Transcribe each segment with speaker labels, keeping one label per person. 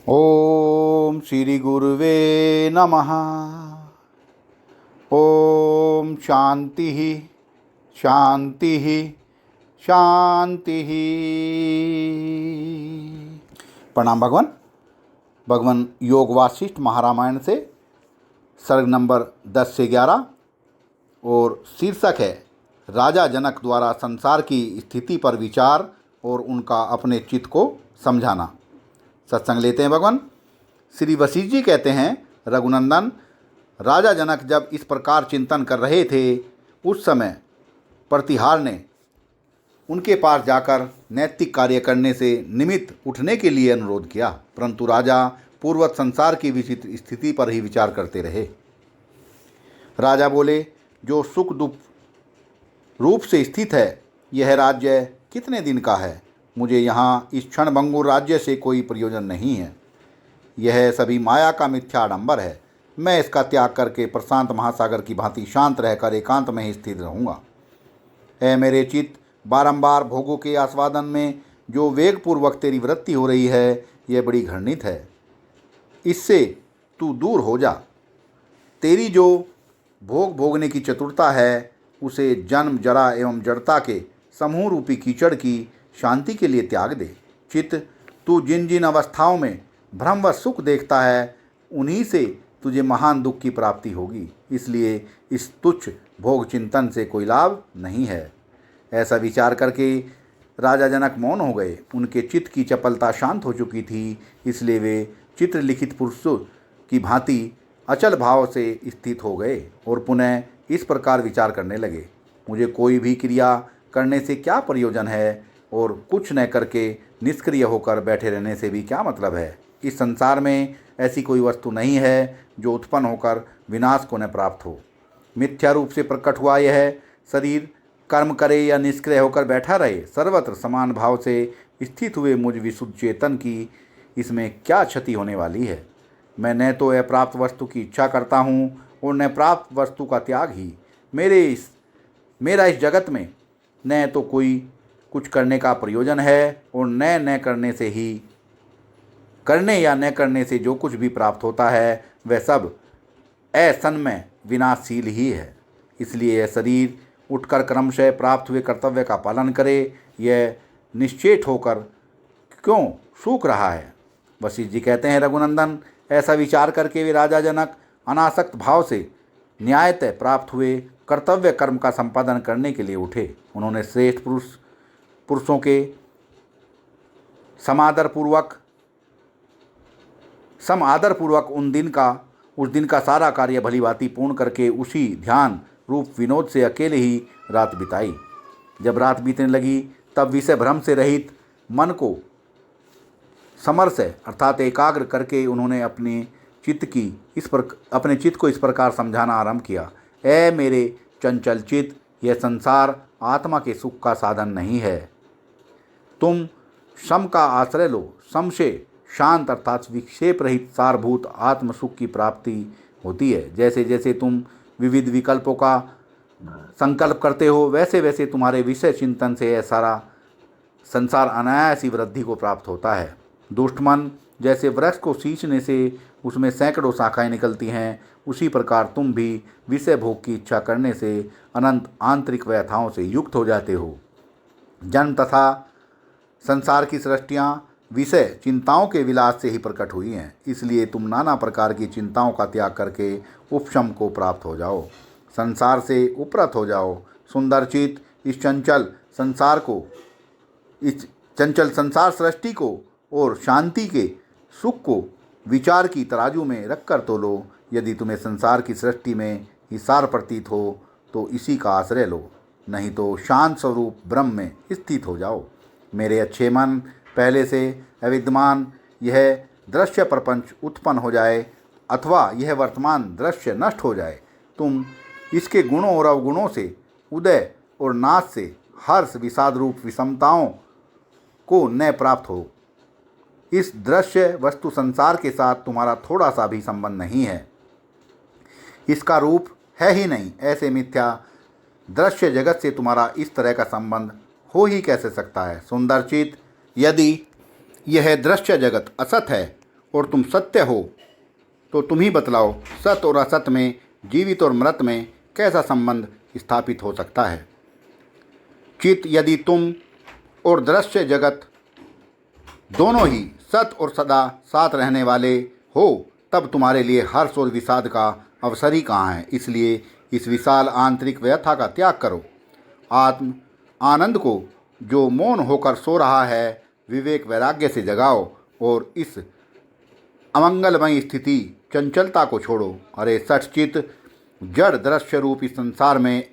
Speaker 1: ओम श्री गुरुवे नमः। ओम शांति शांति शांति। प्रणाम भगवान। भगवान योग वासिष्ठ महारामायण से सर्ग नंबर 10 से 11 और शीर्षक है राजा जनक द्वारा संसार की स्थिति पर विचार और उनका अपने चित्त को समझाना। सत्संग लेते हैं भगवान। श्री वशिष्ठ जी कहते हैं, रघुनंदन, राजा जनक जब इस प्रकार चिंतन कर रहे थे उस समय प्रतिहार ने उनके पास जाकर नैतिक कार्य करने से निमित्त उठने के लिए अनुरोध किया, परंतु राजा पूर्वत संसार की विचित्र स्थिति पर ही विचार करते रहे। राजा बोले, जो सुख दुख रूप से स्थित है, यह राज्य कितने दिन का है? मुझे यहाँ इस क्षणभंगुर राज्य से कोई प्रयोजन नहीं है। यह सभी माया का मिथ्या आडंबर है। मैं इसका त्याग करके प्रशांत महासागर की भांति शांत रहकर एकांत में ही स्थिर रहूँगा। ऐ मेरे चित्त, बारंबार भोगों के आस्वादन में जो वेगपूर्वक तेरी वृत्ति हो रही है, यह बड़ी घृणित है। इससे तू दूर हो जा। तेरी जो भोग भोगने की चतुरता है, उसे जन्म जरा एवं जड़ता के समूह रूपी कीचड़ की शांति के लिए त्याग दे। चित्त, तू जिन जिन अवस्थाओं में भ्रम व सुख देखता है, उन्हीं से तुझे महान दुख की प्राप्ति होगी। इसलिए इस तुच्छ भोग चिंतन से कोई लाभ नहीं है। ऐसा विचार करके राजा जनक मौन हो गए। उनके चित्त की चपलता शांत हो चुकी थी, इसलिए वे चित्रलिखित पुरुषों की भांति अचल भाव से स्थित हो गए और पुनः इस प्रकार विचार करने लगे, मुझे कोई भी क्रिया करने से क्या प्रयोजन है और कुछ न करके निष्क्रिय होकर बैठे रहने से भी क्या मतलब है? इस संसार में ऐसी कोई वस्तु नहीं है जो उत्पन्न होकर विनाश को न प्राप्त हो। मिथ्या रूप से प्रकट हुआ यह शरीर कर्म करे या निष्क्रिय होकर बैठा रहे, सर्वत्र समान भाव से स्थित हुए मुझ विशुद्ध चेतन की इसमें क्या क्षति होने वाली है? मैं न तो अप्राप्त वस्तु की इच्छा करता हूँ और न प्राप्त वस्तु का त्याग ही। मेरा इस जगत में न तो कोई कुछ करने का प्रयोजन है और न करने या न करने से जो कुछ भी प्राप्त होता है, वह सब असन्मय विनाशशील ही है। इसलिए यह शरीर उठकर क्रमशः प्राप्त हुए कर्तव्य का पालन करे, यह निश्चेत होकर क्यों सूख रहा है? वशिष्ठ जी कहते हैं, रघुनंदन, ऐसा विचार करके वे राजा जनक अनासक्त भाव से न्यायतः प्राप्त हुए कर्तव्य कर्म का संपादन करने के लिए उठे। उन्होंने श्रेष्ठ पुरुषों के सम आदर पूर्वक उस दिन का सारा कार्य भलीभांति पूर्ण करके उसी ध्यान रूप विनोद से अकेले ही रात बिताई। जब रात बीतने लगी तब विषय भ्रम से रहित मन को समरस अर्थात एकाग्र करके उन्होंने अपने चित्त को इस प्रकार समझाना आरंभ किया। ऐ मेरे चंचल चित्त, यह संसार आत्मा के सुख का साधन नहीं है। तुम सम का आश्रय लो। सम से शांत अर्थात विक्षेप रहित सारभूत आत्म सुख की प्राप्ति होती है। जैसे जैसे तुम विविध विकल्पों का संकल्प करते हो, वैसे वैसे तुम्हारे विषय चिंतन से यह सारा संसार अनायास ही वृद्धि को प्राप्त होता है। दुष्ट मन जैसे वृक्ष को सींचने से उसमें सैकड़ों शाखाएं निकलती हैं, उसी प्रकार तुम भी विषय भोग की इच्छा करने से अनंत आंतरिक व्यथाओं से युक्त हो जाते हो। जन्म तथा संसार की सृष्टियाँ विषय चिंताओं के विलास से ही प्रकट हुई हैं। इसलिए तुम नाना प्रकार की चिंताओं का त्याग करके उपशम को प्राप्त हो जाओ, संसार से उपरत हो जाओ। सुंदर चित्त, इस चंचल संसार सृष्टि को और शांति के सुख को विचार की तराजू में रखकर तोलो। यदि तुम्हें संसार की सृष्टि में ही सार प्रतीत हो तो इसी का आश्रय लो, नहीं तो शांत स्वरूप ब्रह्म में स्थित हो जाओ। मेरे अच्छे मन, पहले से अविद्यमान यह दृश्य प्रपंच उत्पन्न हो जाए अथवा यह वर्तमान दृश्य नष्ट हो जाए, तुम इसके गुणों और अवगुणों से, उदय और नाश से, हर्ष विषाद रूप विषमताओं को न प्राप्त हो। इस दृश्य वस्तु संसार के साथ तुम्हारा थोड़ा सा भी संबंध नहीं है, इसका रूप है ही नहीं। ऐसे मिथ्या दृश्य जगत से तुम्हारा इस तरह का संबंध हो ही कैसे सकता है? सुंदर चित्त, यदि यह दृश्य जगत असत है और तुम सत्य हो, तो तुम ही बतलाओ सत और असत में, जीवित और मृत में कैसा संबंध स्थापित हो सकता है। चित यदि तुम और दृश्य जगत दोनों ही सत और सदा साथ रहने वाले हो, तब तुम्हारे लिए हर्ष और विषाद का अवसर ही कहाँ है। इसलिए इस विशाल आंतरिक व्यथा का त्याग करो। आत्म आनंद को जो मौन होकर सो रहा है, विवेक वैराग्य से जगाओ और इस अमंगलमयी स्थिति चंचलता को छोड़ो। अरे सचचित जड़ दृश्य रूप इस संसार में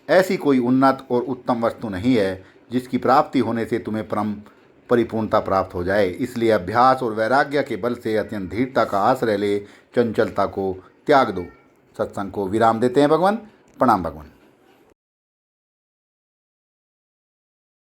Speaker 1: ऐसी कोई उन्नत और उत्तम वस्तु नहीं है जिसकी प्राप्ति होने से तुम्हें परम परिपूर्णता प्राप्त हो जाए। इसलिए अभ्यास और वैराग्य के बल से अत्यंत धीरता का आश्रय ले चंचलता को त्याग दो। सत्संग को विराम देते हैं भगवान। प्रणाम भगवान।